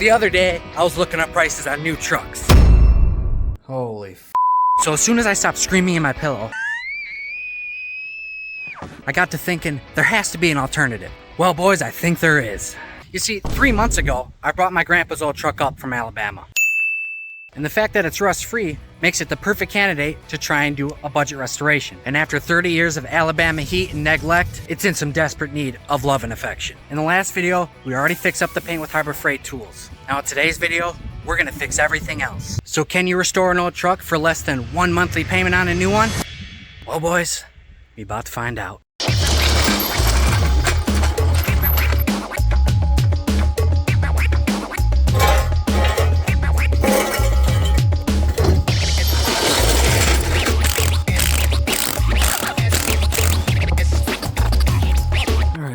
The other day, I was looking up prices on new trucks. Holy f***. So as soon as I stopped screaming in my pillow, I got to thinking there has to be an alternative. Well, boys, I think there is. You see, 3 months ago, I brought my grandpa's old truck up from Alabama. And the fact that it's rust-free makes it the perfect candidate to try and do a budget restoration. And after 30 years of Alabama heat and neglect, it's in some desperate need of love and affection. In the last video, we already fixed up the paint with Harbor Freight tools. Now in today's video, we're gonna fix everything else. So can you restore an old truck for less than 1 monthly payment on a new one? Well, boys, we about to find out.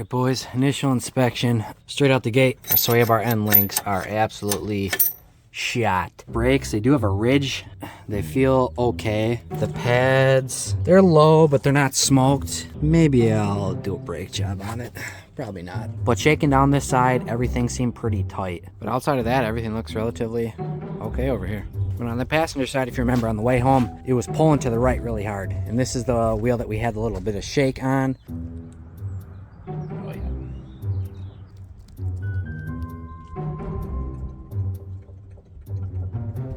Boys, initial inspection, straight out the gate, our sway bar end links are absolutely shot. Brakes, they do have a ridge. They feel okay. The pads, they're low, but they're not smoked. Maybe I'll do a brake job on it. Probably not. But shaking down this side, everything seemed pretty tight. But outside of that, everything looks relatively okay over here. But on the passenger side, if you remember, on the way home, it was pulling to the right really hard. And this is the wheel that we had a little bit of shake on.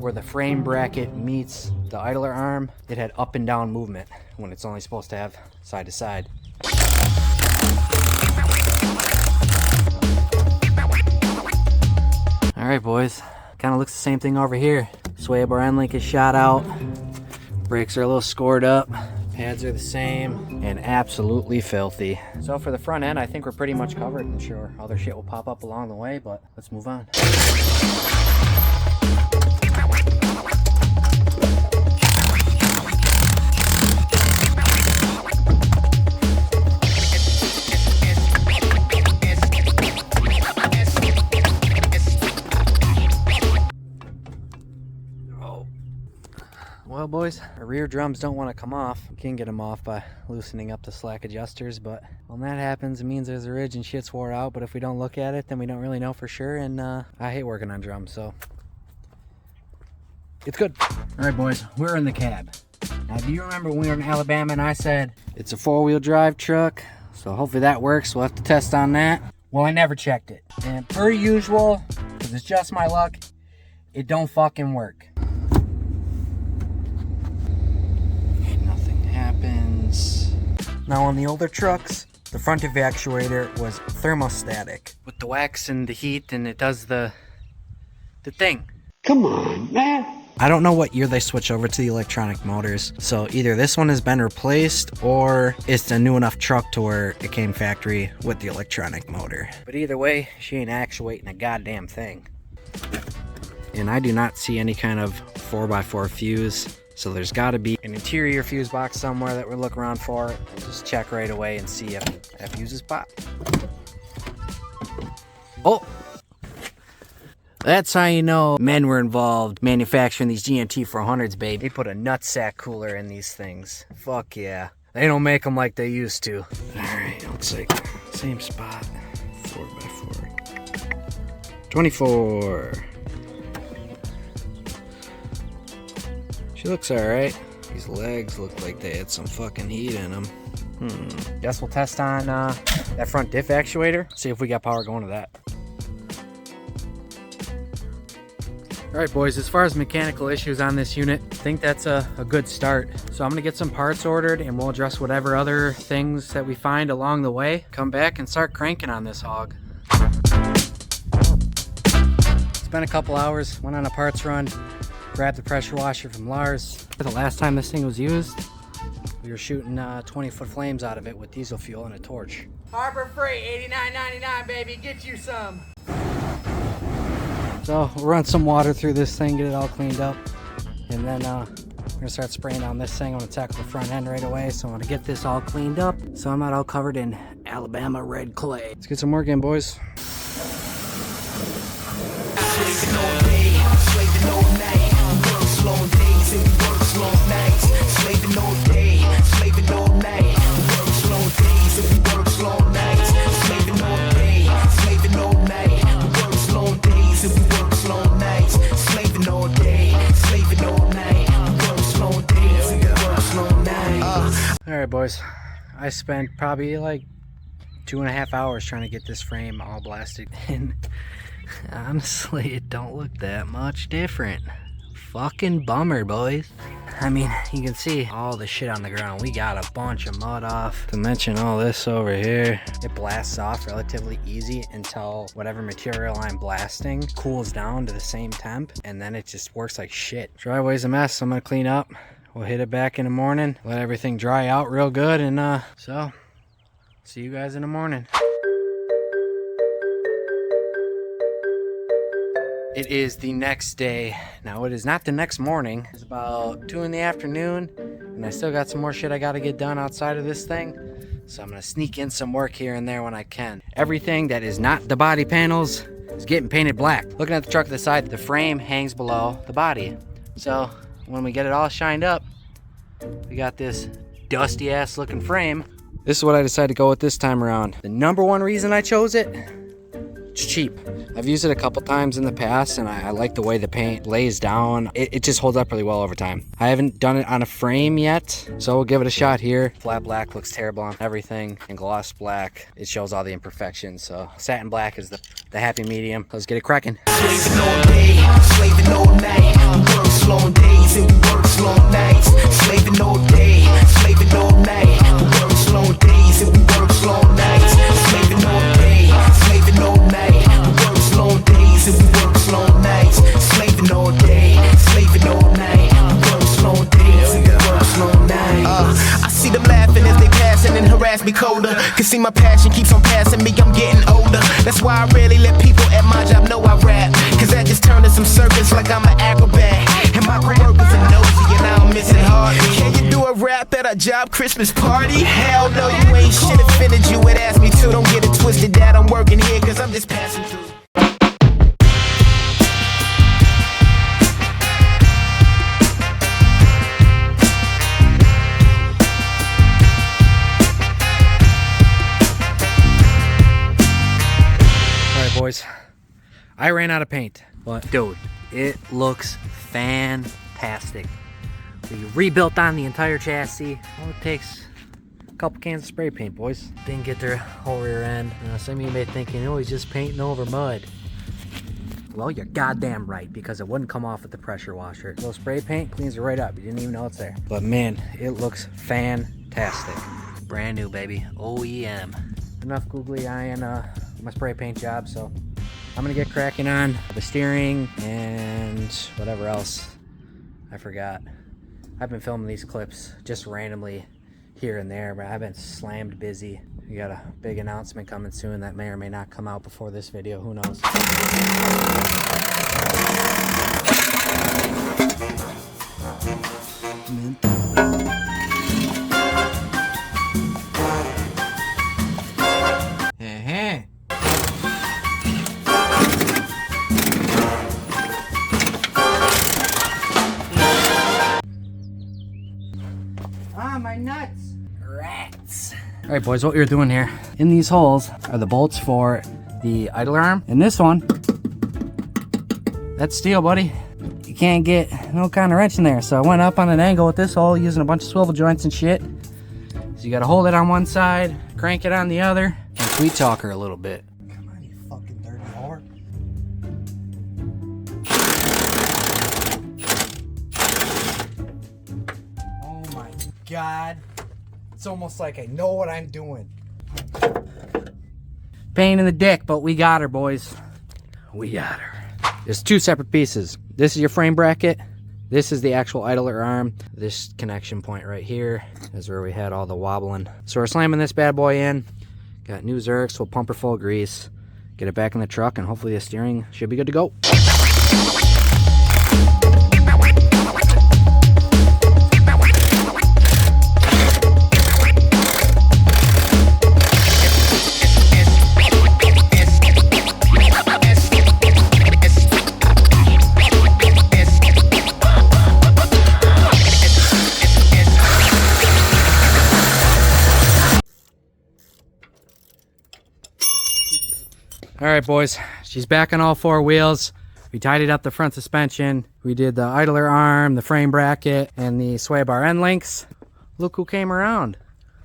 Where the frame bracket meets the idler arm, it had up and down movement when it's only supposed to have side to side. All right, boys, kind of looks the same thing over here. Sway bar end link is shot out. Brakes are a little scored up. Pads are the same and absolutely filthy. So for the front end, I think we're pretty much covered. I'm sure other shit will pop up along the way, but let's move on. Well, boys, our rear drums don't want to come off. We can get them off by loosening up the slack adjusters, but when that happens, it means there's a ridge and shit's wore out. But if we don't look at it, then we don't really know for sure, and I hate working on drums, so it's good. All right, boys, we're in the cab. Now, do you remember when we were in Alabama and I said it's a four-wheel drive truck? So hopefully that works. We'll have to test on that. Well, I never checked it, and per usual, because it's just my luck, it don't fucking work. Now on the older trucks, the front evacuator was thermostatic with the wax and the heat, and it does the thing. Come on, man. I don't know what year they switched over to the electronic motors, so either this one has been replaced or it's a new enough truck to where it came factory with the electronic motor. But either way, she ain't actuating a goddamn thing. And I do not see any kind of 4x4 fuse. So there's got to be an interior fuse box somewhere that we're looking around for, and just check right away and see if that fuse is pop. Oh! That's how you know men were involved manufacturing these GMT 400s, babe. They put a nutsack cooler in these things. Fuck yeah. They don't make them like they used to. Alright, looks like same spot. 4x4. 24. She looks alright. These legs look like they had some fucking heat in them. Guess we'll test on that front diff actuator. See if we got power going to that. Alright, boys, as far as mechanical issues on this unit, I think that's a good start. So I'm going to get some parts ordered and we'll address whatever other things that we find along the way. Come back and start cranking on this hog. It's been a couple hours, went on a parts run. Grabbed the pressure washer from Lars. The last time this thing was used, we were shooting 20-foot flames out of it with diesel fuel and a torch. Harbor Freight, $89.99, baby, get you some. So we'll run some water through this thing, get it all cleaned up, and then we're gonna start spraying on this thing. I'm gonna tackle the front end right away, so I'm gonna get this all cleaned up so I'm not all covered in Alabama red clay. Let's get some work in, boys. Long days and we work long nights, slaving all day, slaving all night. We work long days and we work long nights, slaving all day, slaving all night. We work long days and we work Alright boys, I spent probably like 2.5 hours trying to get this frame all blasted in. Honestly, it don't look that much different. Fucking bummer, boys. I mean, you can see all the shit on the ground. We got a bunch of mud off. To mention all this over here. It blasts off relatively easy until whatever material I'm blasting cools down to the same temp, and then it just works like shit. Driveway's a mess, so I'm gonna clean up. We'll hit it back in the morning, let everything dry out real good, and so see you guys in the morning. It is the next day. Now it is not the next morning. It's about 2 in the afternoon, and I still got some more shit I gotta get done outside of this thing. So I'm gonna sneak in some work here and there when I can. Everything that is not the body panels is getting painted black. Looking at the truck to the side, the frame hangs below the body. So when we get it all shined up, we got this dusty ass looking frame. This is what I decided to go with this time around. The number one reason I chose it, it's cheap. I've used it a couple times in the past, and I like the way the paint lays down. It just holds up really well over time. I haven't done it on a frame yet, so we'll give it a shot here. Flat black looks terrible on everything, and gloss black, it shows all the imperfections. So satin black is the happy medium. Let's get it cracking. Slaving all day, slaving all night. We work long days and we work long nights. Slaving all day, slaving all night. We work long days and we work long nights. Slaving all day, slaving all night. We work long days and we work long nights. Slaving all day, slaving all night. We work long days and we work long nights. I see them laughing as they passing and harass me colder. Can see my passion keeps on passing me, I'm getting older. That's why I rarely let people at my job know I rap. Cause that just turned to some circus like I'm an acrobat. And my coworkers are nosy and I don't miss it hardly. Can you do a rap at a job Christmas party? Hell no, you ain't shit offended you would ask me to. Don't get it twisted that I'm working here cause I'm just passing through. Boys, I ran out of paint, but dude, it looks fantastic. We rebuilt on the entire chassis. Well, it takes a couple cans of spray paint, boys. Didn't get their whole rear end. Some of you may be thinking, oh, he's just painting over mud. Well, you're goddamn right, because it wouldn't come off with the pressure washer. A little spray paint cleans it right up. You didn't even know it's there. But man, it looks fantastic. Brand new, baby. OEM. Enough googly eye and my spray paint job, so I'm gonna get cracking on the steering and whatever else I forgot. I've been filming these clips just randomly here and there, but I've been slammed busy. We got a big announcement coming soon that may or may not come out before this video, who knows. My nuts. Rats. All right, boys, what we're doing here, in these holes are the bolts for the idler arm. And this one, that's steel, buddy. You can't get no kind of wrench in there. So I went up on an angle with this hole using a bunch of swivel joints and shit. So you gotta hold it on one side, crank it on the other, and sweet talk her a little bit. Come on, you fucking dirty whore. God, it's almost like I know what I'm doing. Pain in the dick, but we got her, boys. We got her. There's two separate pieces. This is your frame bracket. This is the actual idler arm. This connection point right here is where we had all the wobbling. So we're slamming this bad boy in. Got new Zerks, we'll pump her full of grease, get it back in the truck, and hopefully the steering should be good to go. All right, boys, she's back on all four wheels. We tidied up the front suspension. We did the idler arm, the frame bracket, and the sway bar end links. Look who came around.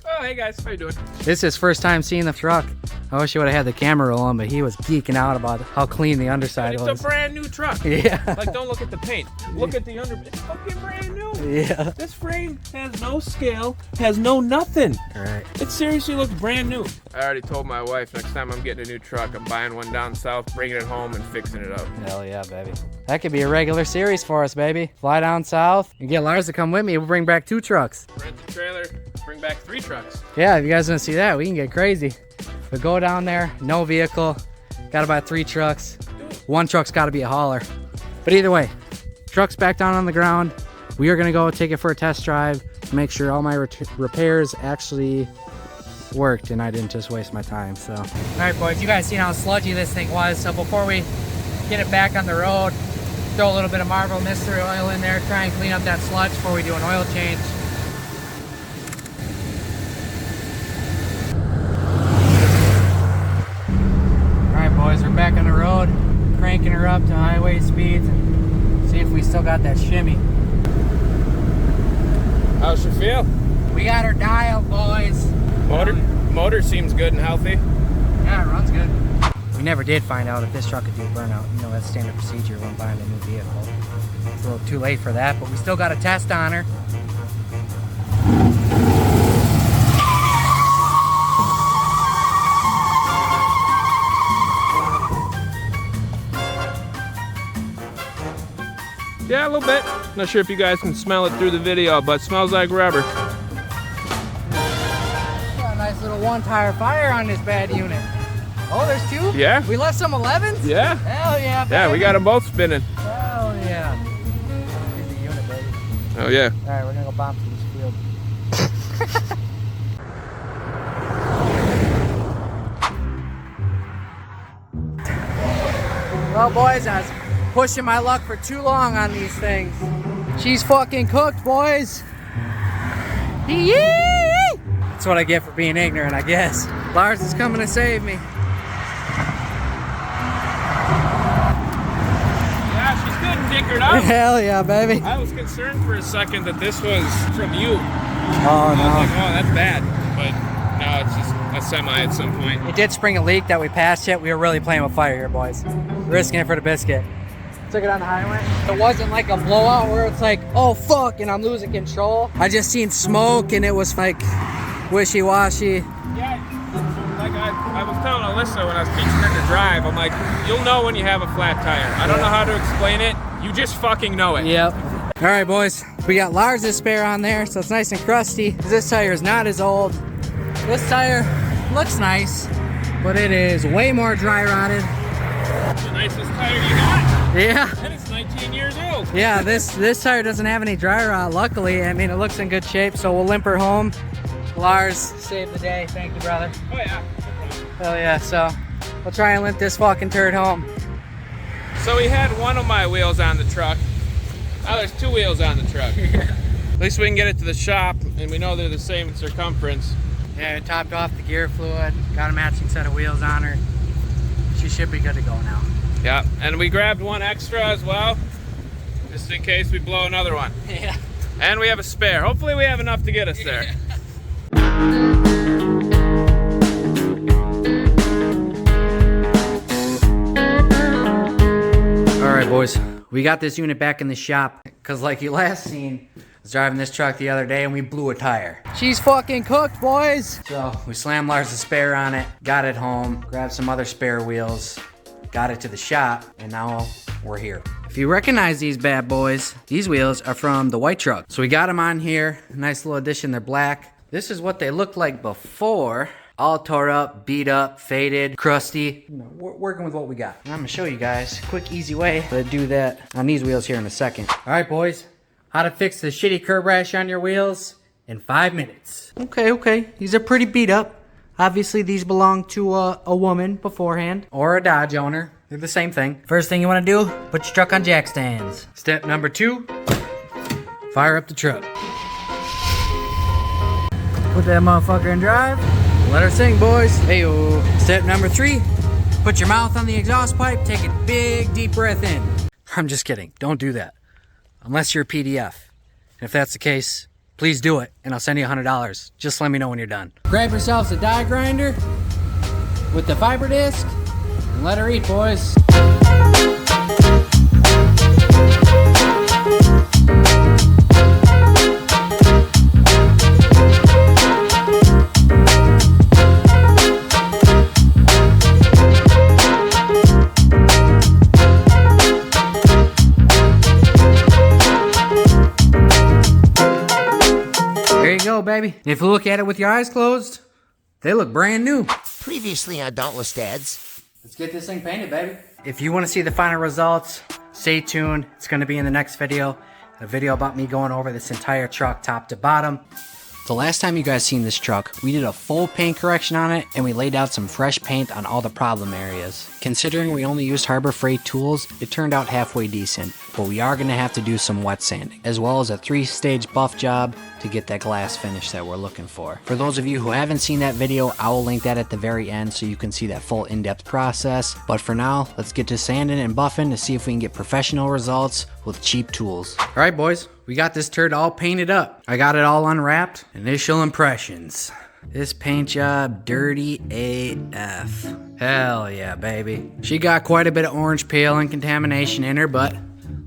Oh, hey guys, how you doing? This is his first time seeing the truck. I wish he would have had the camera rolling, but he was geeking out about how clean the underside It's was. a brand new truck. Yeah. Like, don't look at the paint. Look at the under. It's fucking brand new. Yeah. This frame has no scale, has no nothing. All right. It seriously looks brand new. I already told my wife next time I'm getting a new truck, I'm buying one down south, bringing it home, and fixing it up. Hell yeah, baby. That could be a regular series for us, baby. Fly down south and get Lars to come with me. We'll bring back 2 trucks. Rent the trailer, bring back 3 trucks. Yeah, if you guys want to see that, we can get crazy. But go down there, no vehicle, gotta buy 3 trucks. 1 truck's gotta be a hauler. But either way, truck's back down on the ground. We are gonna go take it for a test drive, make sure all my repairs actually worked and I didn't just waste my time, so. All right, boys, you guys seen how sludgy this thing was. So before we get it back on the road, throw a little bit of Marvel mystery oil in there, try and clean up that sludge before we do an oil change. Boys, we're back on the road, cranking her up to highway speeds and see if we still got that shimmy. How's she feel? We got her dialed, boys. Motor seems good and healthy. Yeah, it runs good. We never did find out if this truck could do burnout. You know, that's standard procedure when buying a new vehicle. It's a little too late for that, but we still got a test on her. Yeah, a little bit. Not sure if you guys can smell it through the video, but it smells like rubber. Got a nice little 1-tire fire on this bad unit. Oh, there's 2? Yeah. We left some 11s? Yeah. Hell yeah, baby. Yeah, we got them both spinning. Hell yeah. Here's the unit, baby. Oh yeah. All right, we're gonna go bomb through this field. Well, boys, I was pushing my luck for too long on these things. She's fucking cooked, boys. Yee! That's what I get for being ignorant, I guess. Lars is coming to save me. Yeah, she's good and dickered up. Hell yeah, baby. I was concerned for a second that this was from you. Oh, I was no. like, oh, that's bad. But no, it's just a semi at some point. It did spring a leak that we passed it. We were really playing with fire here, boys. Risking it for the biscuit. Took it on the highway. It wasn't like a blowout where it's like, oh fuck, and I'm losing control. I just seen smoke and it was like wishy-washy. Yeah, like I was telling Alyssa when I was teaching her to drive, I'm like, you'll know when you have a flat tire. I don't know how to explain it. You just fucking know it. Yep. All right, boys. We got Lars' spare on there, so it's nice and crusty. This tire is not as old. This tire looks nice, but it is way more dry rotted. The nicest tire you got. Yeah. And it's 19 years old. Yeah, this tire doesn't have any dry rot, luckily. I mean, it looks in good shape, so we'll limp her home. Lars saved the day. Thank you, brother. Oh yeah. Hell yeah, so we'll try and limp this fucking turd home. So we had one of my wheels on the truck. Now there's 2 wheels on the truck. At least we can get it to the shop, and we know they're the same circumference. Yeah, topped off the gear fluid, got a matching set of wheels on her. She should be good to go now. Yeah, and we grabbed one extra as well, just in case we blow another one. Yeah. And we have a spare. Hopefully we have enough to get us there. All right, boys, we got this unit back in the shop because like you last seen, I was driving this truck the other day and we blew a tire. She's fucking cooked, boys. So we slammed Lars' spare on it, got it home, grabbed some other spare wheels, got it to the shop, and now we're here. If you recognize these bad boys, these wheels are from the white truck. So we got them on here, nice little addition, they're black. This is what they looked like before. All tore up, beat up, faded, crusty. You know, we're working with what we got. And I'm gonna show you guys a quick, easy way to do that on these wheels here in a second. All right, boys, how to fix the shitty curb rash on your wheels in 5 minutes. Okay, these are pretty beat up. Obviously, these belong to a woman beforehand or a Dodge owner. They're the same thing. First thing you want to do, put your truck on jack stands. Step number 2, fire up the truck. Put that motherfucker in drive. Let her sing, boys. Heyo. Step number 3, put your mouth on the exhaust pipe, take a big, deep breath in. I'm just kidding. Don't do that. Unless you're a PDF. And if that's the case, please do it, and I'll send you $100. Just let me know when you're done. Grab yourselves a die grinder with the fiber disc and let her eat, boys. Baby. And if you look at it with your eyes closed, they look brand new. Previously on Dauntless Dads. Let's get this thing painted, baby. If you want to see the final results, stay tuned. It's going to be in the next video. A video about me going over this entire truck top to bottom. The last time you guys seen this truck, we did a full paint correction on it and we laid out some fresh paint on all the problem areas. Considering we only used Harbor Freight tools, it turned out halfway decent, but we are going to have to do some wet sanding, as well as a 3-stage buff job to get that glass finish that we're looking for. For those of you who haven't seen that video, I will link that at the very end so you can see that full in-depth process. But for now, let's get to sanding and buffing to see if we can get professional results with cheap tools. All right, boys, we got this turd all painted up. I got it all unwrapped. Initial impressions. This paint job, dirty AF. Hell yeah, baby. She got quite a bit of orange peel and contamination in her, but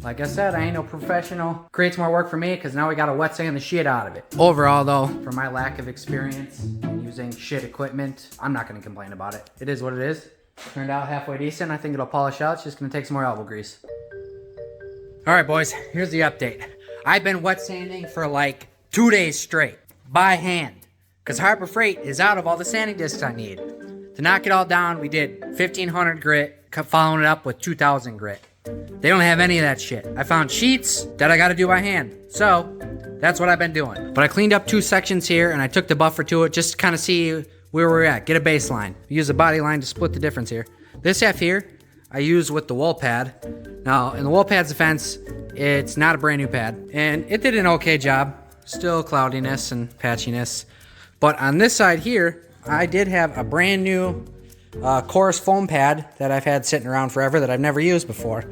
like I said, I ain't no professional. Creates more work for me because now we gotta wet sand the shit out of it. Overall though, for my lack of experience in using shit equipment, I'm not gonna complain about it. It is what it is. Turned out halfway decent. I think it'll polish out. It's just gonna take some more elbow grease. All right, boys, here's the update. I've been wet sanding for like 2 days straight by hand because Harbor Freight is out of all the sanding discs I need. To knock it all down, we did 1500 grit, following it up with 2000 grit. They don't have any of that shit. I found sheets that I gotta do by hand. So, that's what I've been doing. But I cleaned up 2 sections here and I took the buffer to it just to kind of see where we're at, get a baseline. Use the body line to split the difference here. This half here, I use with the wool pad. Now, in the wool pad's defense, it's not a brand new pad. And it did an okay job. Still cloudiness and patchiness. But on this side here, I did have a brand new coarse foam pad that I've had sitting around forever that I've never used before.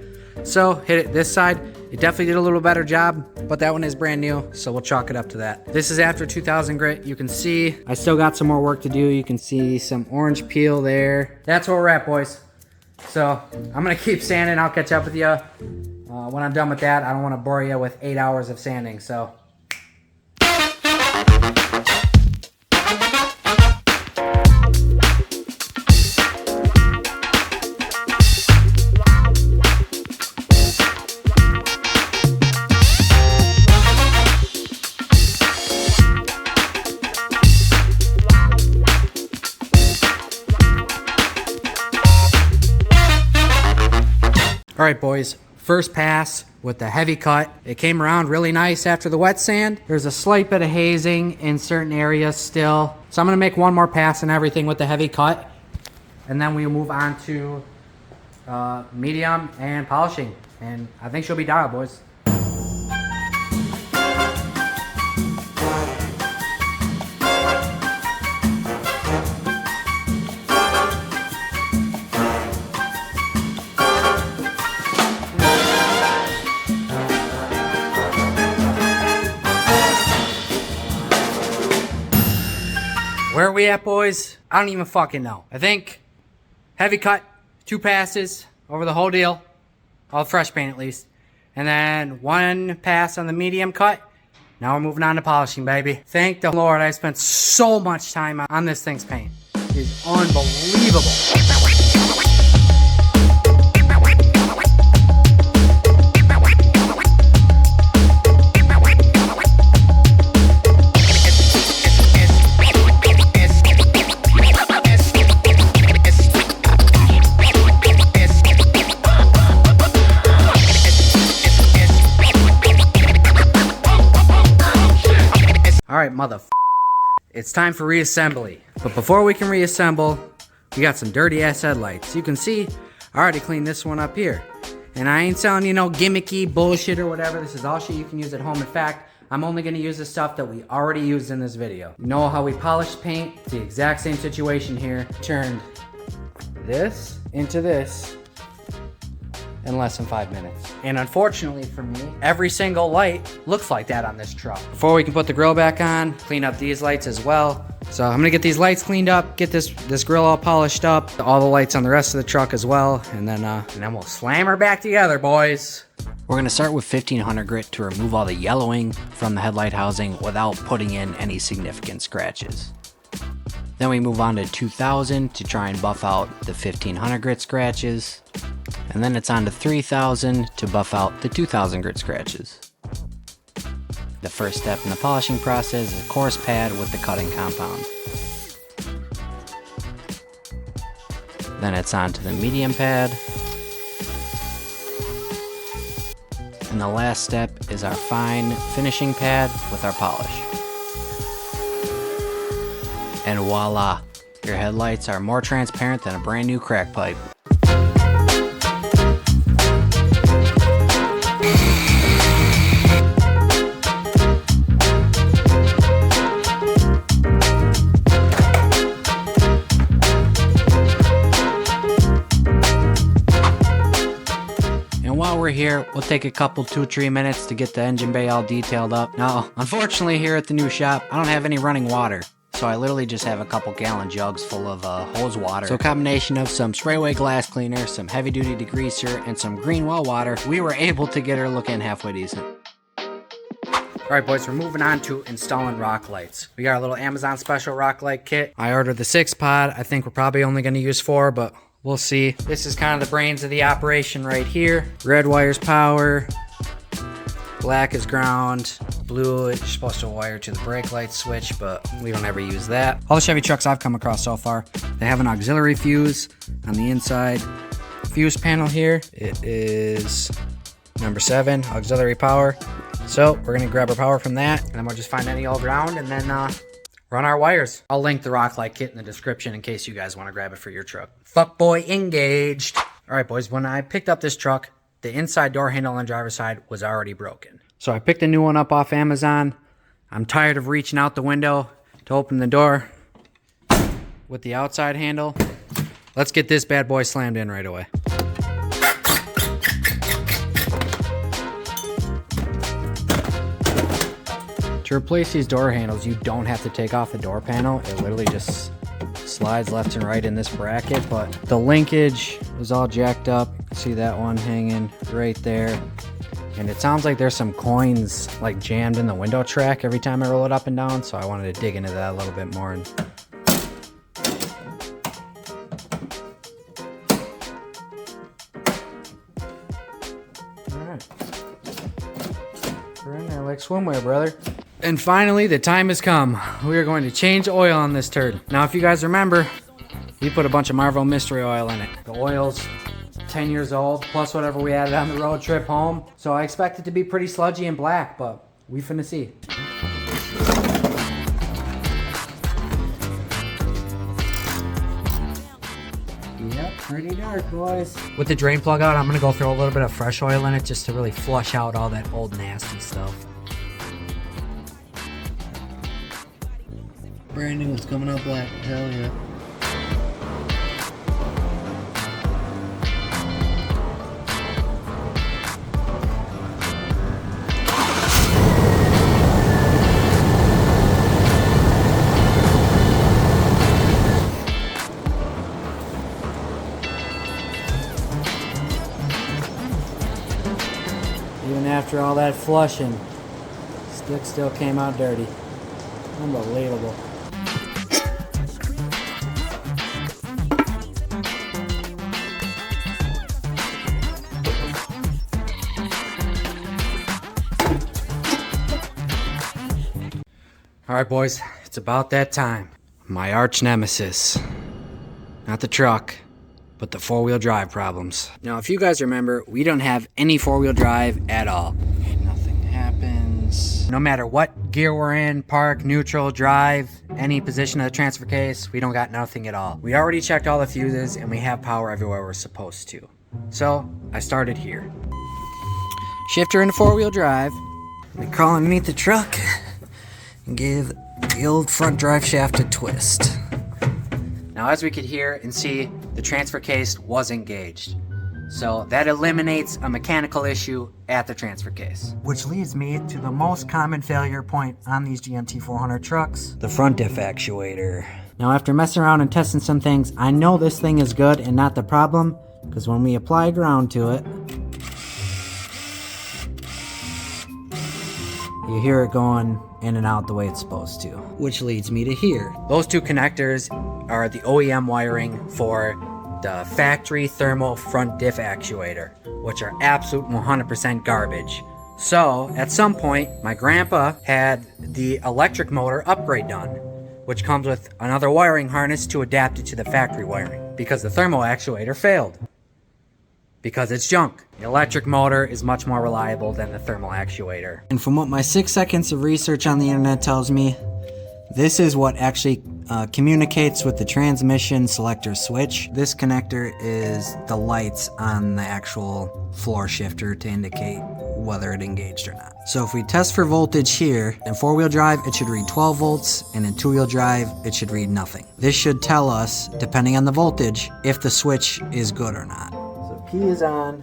So hit it this side. It definitely did a little better job, but that one is brand new, so we'll chalk it up to that. This is after 2000 grit. You can see I still got some more work to do. You can see some orange peel there. That's where we're at, boys. So I'm gonna keep sanding. I'll catch up with you when I'm done with that. I don't want to bore you with 8 hours of sanding, so. All right, boys, first pass with the heavy cut. It came around really nice after the wet sand. There's a slight bit of hazing in certain areas still. So I'm gonna make one more pass and everything with the heavy cut. And then we move on to medium and polishing. And I think she'll be dialed, boys. Where are we at, boys? I don't even fucking know. I think heavy cut, 2 passes over the whole deal. All fresh paint at least. And then 1 pass on the medium cut. Now we're moving on to polishing, baby. Thank the Lord I spent so much time on this thing's paint. It is unbelievable. Alright, it's time for reassembly. But before we can reassemble, we got some dirty ass headlights. You can see, I already cleaned this one up here. And I ain't selling you no gimmicky bullshit or whatever. This is all shit you can use at home. In fact, I'm only gonna use the stuff that we already used in this video. You know how we polished paint? It's the exact same situation here. Turned this into this. in less than 5 minutes. And unfortunately for me, every single light looks like that on this truck. Before we can put the grill back on, clean up these lights as well. So I'm gonna get these lights cleaned up, get this grill all polished up, all the lights on the rest of the truck as well, and then we'll slam her back together, boys. We're gonna start with 1500 grit to remove all the yellowing from the headlight housing without putting in any significant scratches. Then we move on to 2000 to try and buff out the 1500 grit scratches. And then it's on to 3000 to buff out the 2000 grit scratches. The first step in the polishing process is a coarse pad with the cutting compound. Then it's on to the medium pad. And the last step is our fine finishing pad with our polish. And voila, your headlights are more transparent than a brand new crack pipe. And while we're here, we'll take a couple 2-3 minutes to get the engine bay all detailed up. Now, unfortunately here at the new shop, I don't have any running water. So I literally just have a couple gallon jugs full of hose water. So a combination of some spray-away glass cleaner, some heavy-duty degreaser, and some green well water, we were able to get her looking halfway decent. Alright boys, we're moving on to installing rock lights. We got our little Amazon special rock light kit. I ordered the 6-pod. I think we're probably only going to use 4, but we'll see. This is kind of the brains of the operation right here. Red wire's power. Black is ground. Blue is supposed to wire to the brake light switch, but we don't ever use that. All the Chevy trucks I've come across so far, they have an auxiliary fuse on the inside fuse panel here. It is number 7, auxiliary power. So we're gonna grab our power from that, and then we'll just find any old ground and then run our wires. I'll link the rock light kit in the description in case you guys want to grab it for your truck. Fuckboy engaged. All right, boys, when I picked up this truck, the inside door handle on the driver's side was already broken. So I picked a new one up off Amazon. I'm tired of reaching out the window to open the door with the outside handle. Let's get this bad boy slammed in right away. To replace these door handles, you don't have to take off the door panel. It literally just slides left and right in this bracket, but the linkage was all jacked up. See that one hanging right there. And it sounds like there's some coins like jammed in the window track every time I roll it up and down, so I wanted to dig into that a little bit more. And alright. We're in there like swimwear, brother. And finally, the time has come. We are going to change oil on this turd. Now, if you guys remember, we put a bunch of Marvel Mystery Oil in it. The oil's 10 years old, plus whatever we added on the road trip home. So I expect it to be pretty sludgy and black, but we finna see. Yep, pretty dark, boys. With the drain plug out, I'm gonna go throw a little bit of fresh oil in it just to really flush out all that old nasty stuff. Brand new one's coming out black, hell yeah. Even after all that flushing, stick still came out dirty. Unbelievable. All right, boys, it's about that time. My arch nemesis. Not the truck, but the 4-wheel drive problems. Now, if you guys remember, we don't have any 4-wheel drive at all. Nothing happens. No matter what gear we're in, park, neutral, drive, any position of the transfer case, we don't got nothing at all. We already checked all the fuses, and we have power everywhere we're supposed to. So, I started here. Shifter into 4-wheel drive. We crawl underneath the truck and give the old front drive shaft a twist. Now, as we could hear and see, the transfer case was engaged. So that eliminates a mechanical issue at the transfer case. Which leads me to the most common failure point on these GMT 400 trucks, the front diff actuator. Now after messing around and testing some things, I know this thing is good and not the problem, because when we apply ground to it, you hear it going in and out the way it's supposed to. Which leads me to here. Those two connectors are the OEM wiring for the factory thermal front diff actuator, which are absolute 100% garbage. So at some point, my grandpa had the electric motor upgrade done, which comes with another wiring harness to adapt it to the factory wiring, because the thermal actuator failed. Because it's junk. The electric motor is much more reliable than the thermal actuator. And from what my 6 seconds of research on the internet tells me, this is what actually communicates with the transmission selector switch. This connector is the lights on the actual floor shifter to indicate whether it engaged or not. So if we test for voltage here, in four-wheel drive it should read 12 volts, and in two-wheel drive it should read nothing. This should tell us, depending on the voltage, if the switch is good or not. So P is on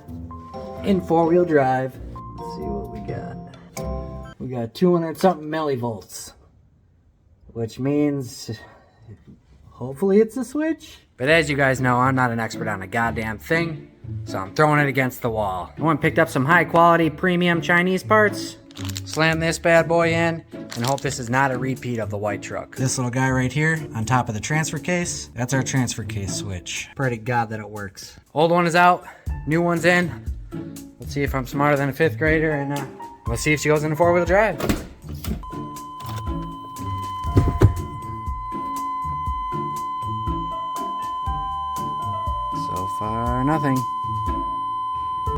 in four-wheel drive. Let's see what we got. We got 200 something millivolts, which means hopefully it's a switch. But as you guys know, I'm not an expert on a goddamn thing, so I'm throwing it against the wall. I went and picked up some high quality premium Chinese parts, slam this bad boy in, and hope this is not a repeat of the white truck. This little guy right here on top of the transfer case, that's our transfer case switch. Pray to God that it works. Old one is out, new one's in. Let's see if I'm smarter than a 5th grader, and let's see if she goes into four-wheel drive. So far, nothing.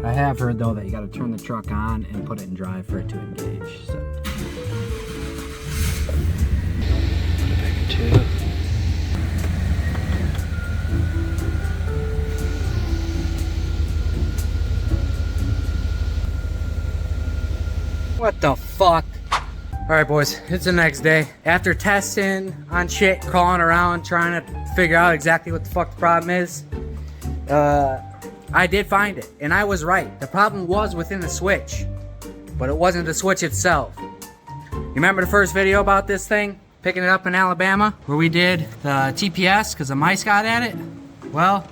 I have heard though that you gotta turn the truck on and put it in drive for it to engage. So. Put it back in 2. What the fuck? Alright boys, it's the next day. After testing on shit, crawling around, trying to figure out exactly what the fuck the problem is, I did find it, and I was right. The problem was within the switch, but it wasn't the switch itself. You remember the first video about this thing? Picking it up in Alabama, where we did the TPS because the mice got at it? Well,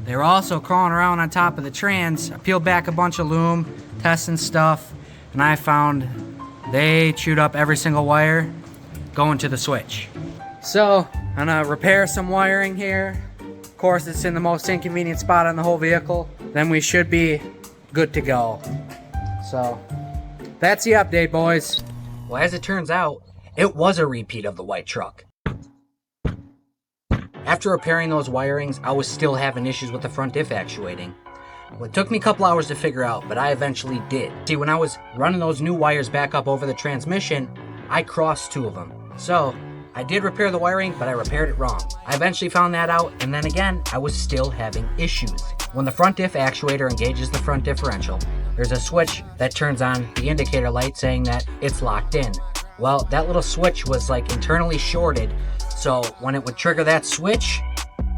they were also crawling around on top of the trans. I peeled back a bunch of loom, testing stuff, and I found they chewed up every single wire going to the switch. So, I'm gonna repair some wiring here. Of course, it's in the most inconvenient spot on the whole vehicle. Then we should be good to go. So, that's the update, boys. Well, as it turns out, it was a repeat of the white truck. After repairing those wirings, I was still having issues with the front diff actuating. Well, it took me a couple hours to figure out, but I eventually did. See, when I was running those new wires back up over the transmission, I crossed 2 of them. So, I did repair the wiring, but I repaired it wrong. I eventually found that out, and then again, I was still having issues. When the front diff actuator engages the front differential, there's a switch that turns on the indicator light saying that it's locked in. Well, that little switch was like internally shorted, so when it would trigger that switch,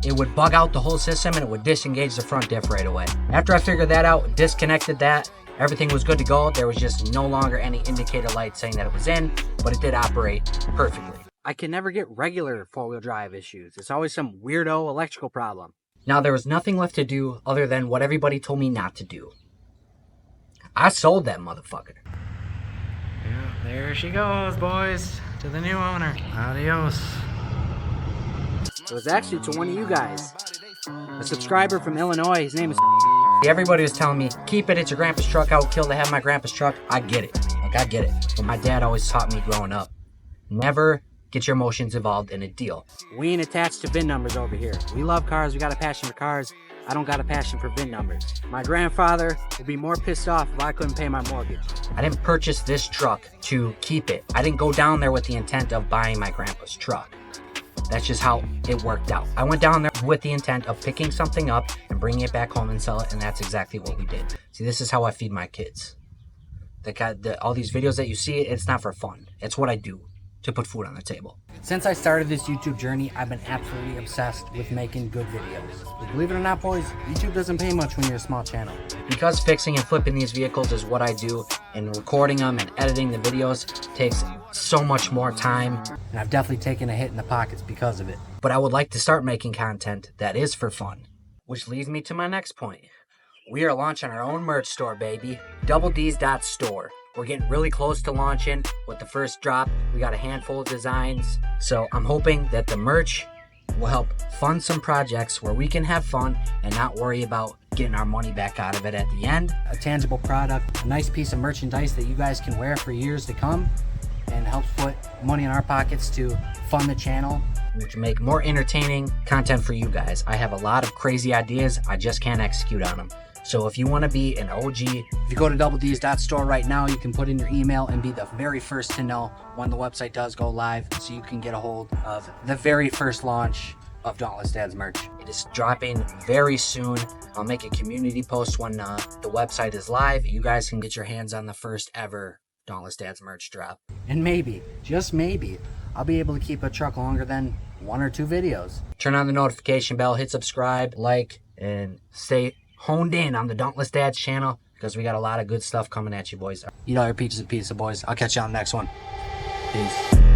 it would bug out the whole system and it would disengage the front diff right away. After I figured that out, disconnected that, everything was good to go. There was just no longer any indicator light saying that it was in, but it did operate perfectly. I can never get regular four-wheel drive issues. It's always some weirdo electrical problem. Now, there was nothing left to do other than what everybody told me not to do. I sold that motherfucker. Yeah, there she goes, boys, to the new owner. Adios. It was actually to one of you guys. A subscriber from Illinois. His name is Everybody was telling me, keep it, it's your grandpa's truck. I would kill to have my grandpa's truck. I get it. Like, I get it. But my dad always taught me growing up, never get your emotions involved in a deal. We ain't attached to VIN numbers over here. We love cars. We got a passion for cars. I don't got a passion for VIN numbers. My grandfather would be more pissed off if I couldn't pay my mortgage. I didn't purchase this truck to keep it. I didn't go down there with the intent of buying my grandpa's truck. That's just how it worked out. I went down there with the intent of picking something up and bringing it back home and sell it, and that's exactly what we did. See, this is how I feed my kids. All these videos that you see, it's not for fun. It's what I do to put food on the table. Since I started this YouTube journey, I've been absolutely obsessed with making good videos. But believe it or not, boys, YouTube doesn't pay much when you're a small channel. Because fixing and flipping these vehicles is what I do, and recording them and editing the videos takes so much more time, and I've definitely taken a hit in the pockets because of it. But I would like to start making content that is for fun. Which leads me to my next point. We are launching our own merch store, baby. DoubleD's.store. We're getting really close to launching with the first drop. We got a handful of designs. So I'm hoping that the merch will help fund some projects where we can have fun and not worry about getting our money back out of it at the end. A tangible product, a nice piece of merchandise that you guys can wear for years to come, and helps put money in our pockets to fund the channel, which will make more entertaining content for you guys. I have a lot of crazy ideas, I just can't execute on them. So if you want to be an OG, if you go to DoubleD's.store right now, you can put in your email and be the very first to know when the website does go live, so you can get a hold of the very first launch of Dauntless Dad's merch. It is dropping very soon. I'll make a community post when the website is live. You guys can get your hands on the first ever Dauntless Dad's merch drop. And maybe, just maybe, I'll be able to keep a truck longer than 1 or 2 videos. Turn on the notification bell, hit subscribe, like, and stay honed in on the Dauntless Dad's channel, because we got a lot of good stuff coming at you, boys. Eat all your peaches and pizza, boys. I'll catch you on the next one. Peace.